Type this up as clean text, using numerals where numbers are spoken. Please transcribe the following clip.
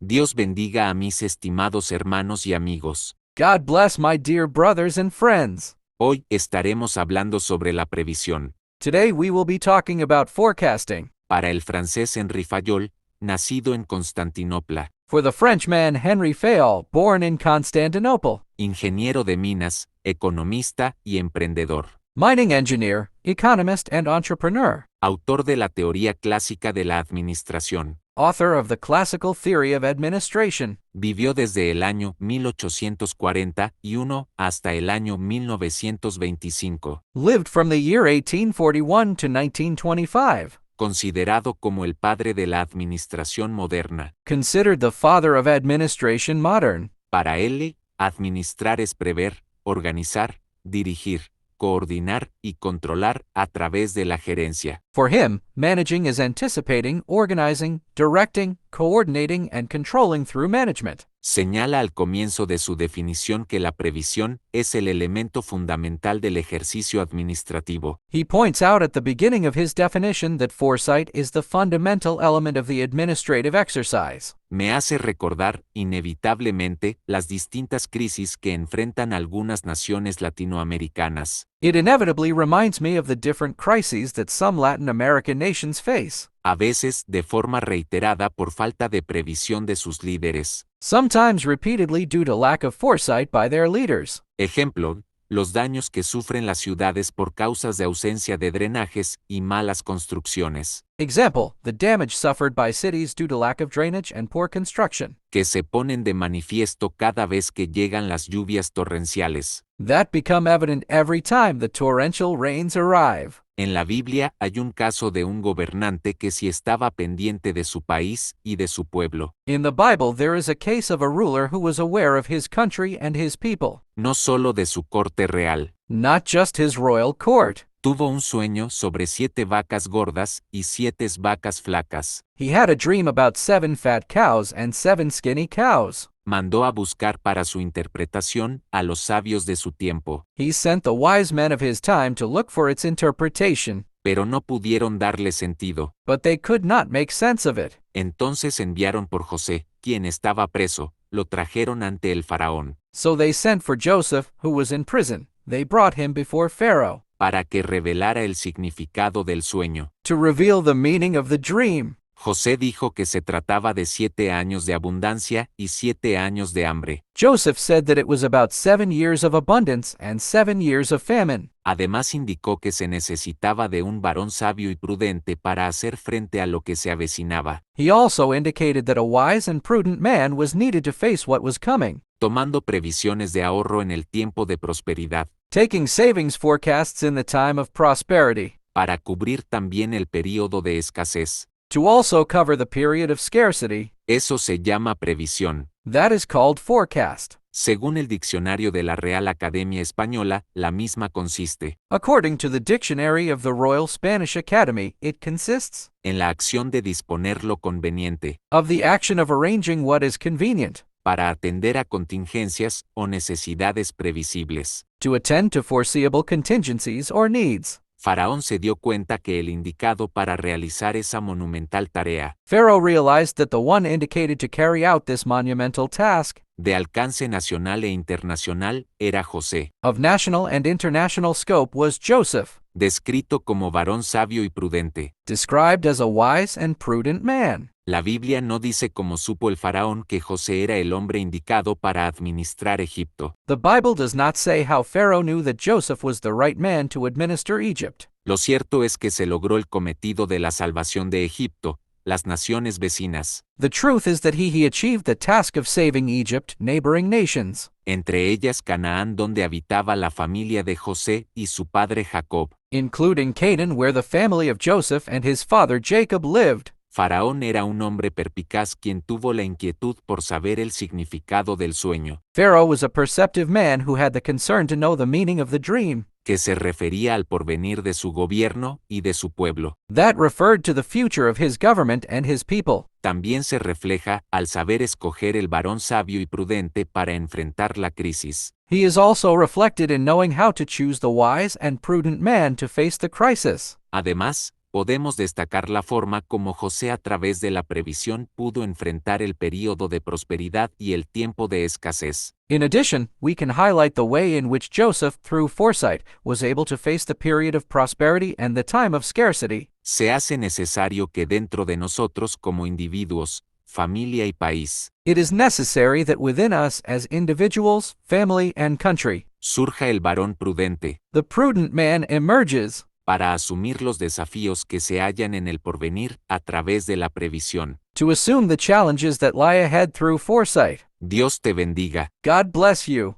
Dios bendiga a mis estimados hermanos y amigos. God bless my dear brothers and friends. Hoy estaremos hablando sobre la previsión. Today we will be talking about forecasting. Para el francés Henri Fayol, nacido en Constantinopla, For the Frenchman Henry Fayol, born in Constantinople. ingeniero de minas, economista y emprendedor. Mining engineer, economist and entrepreneur. Autor de la teoría clásica de la administración. Author of the classical theory of administration. Vivió desde el año 1841 hasta el año 1925. Lived from the year 1841 to 1925. Considerado como el padre de la administración moderna. Considered the father of administration modern. Para él, administrar es prever, organizar, dirigir, coordinar y controlar a través de la gerencia. For him, managing is anticipating, organizing, directing, coordinating, and controlling through management. Señala al comienzo de su definición que la previsión es el elemento fundamental del ejercicio administrativo. He points out at the beginning of his definition that foresight is the fundamental element of the administrative exercise. Me hace recordar, inevitablemente, las distintas crisis que enfrentan algunas naciones latinoamericanas. It inevitably reminds me of the different crises that some Latin American nations face. A veces de forma reiterada por falta de previsión de sus líderes. Sometimes repeatedly due to lack of foresight by their leaders. Ejemplo, los daños que sufren las ciudades por causas de ausencia de drenajes y malas construcciones. Example, the damage suffered by cities due to lack of drainage and poor construction. Que se ponen de manifiesto cada vez que llegan las lluvias torrenciales. That become evident every time the torrential rains arrive. En la Biblia hay un caso de un gobernante que sí estaba pendiente de su país y de su pueblo. In the Bible there is a case of a ruler who was aware of his country and his people. No solo de su corte real. Not just his royal court. Tuvo un sueño sobre 7 vacas gordas y 7 vacas flacas. He had a dream about 7 fat cows and 7 skinny cows. Mandó a buscar para su interpretación a los sabios de su tiempo. He sent the wise men of his time to look for its interpretation. Pero no pudieron darle sentido. But they could not make sense of it. Entonces enviaron por José, quien estaba preso, lo trajeron ante el faraón. So they sent for Joseph, who was in prison. They brought him before Pharaoh. Para que revelara el significado del sueño. To reveal the meaning of the dream. José dijo que se trataba de 7 años de abundancia y 7 años de hambre. Joseph said that it was about 7 years of abundance and 7 years of famine. Además indicó que se necesitaba de un varón sabio y prudente para hacer frente a lo que se avecinaba. He also indicated that a wise and prudent man was needed to face what was coming. Tomando previsiones de ahorro en el tiempo de prosperidad. Taking savings forecasts in the time of prosperity. Para cubrir también el período de escasez. To also cover the period of scarcity. Eso se llama previsión. That is called forecast. Según el diccionario de la Real Academia Española, la misma consiste. According to the dictionary of the Royal Spanish Academy, it consists en la acción de disponer lo conveniente. Of the action of arranging what is convenient. Para atender a contingencias o necesidades previsibles. To attend to foreseeable contingencies or needs. Faraón se dio cuenta que el indicado para realizar esa monumental tarea. Pharaoh realized that the one indicated to carry out this monumental task. De alcance nacional e internacional, era José. Of national and international scope was Joseph. Descrito como varón sabio y prudente. Described as a wise and prudent man. La Biblia no dice cómo supo el faraón que José era el hombre indicado para administrar Egipto. The Bible does not say how Pharaoh knew that Joseph was the right man to administer Egypt. Lo cierto es que se logró el cometido de la salvación de Egipto, las naciones vecinas. The truth is that he achieved the task of saving Egypt, neighboring nations. Entre ellas Canaán, donde habitaba la familia de José y su padre Jacob. Including Canaan, where the family of Joseph and his father Jacob lived. Faraón era un hombre perpicaz quien tuvo la inquietud por saber el significado del sueño. Pharaoh was a perceptive man who had the concern to know the meaning of the dream. Que se refería al porvenir de su gobierno y de su pueblo. That referred to the future of his government and his people. También se refleja al saber escoger el varón sabio y prudente para enfrentar la crisis. He is also reflected in knowing how to choose the wise and prudent man to face the crisis. Además, podemos destacar la forma como José a través de la previsión pudo enfrentar el período de prosperidad y el tiempo de escasez. In addition, we can highlight the way in which Joseph, through foresight, was able to face the period of prosperity and the time of scarcity. Se hace necesario que dentro de nosotros como individuos, familia y país, It is necessary that within us as individuals, family, and country, surja el varón prudente, the prudent man emerges para asumir los desafíos que se hallan en el porvenir a través de la previsión. to assume the challenges that lie ahead through foresight. Dios te bendiga. God bless you.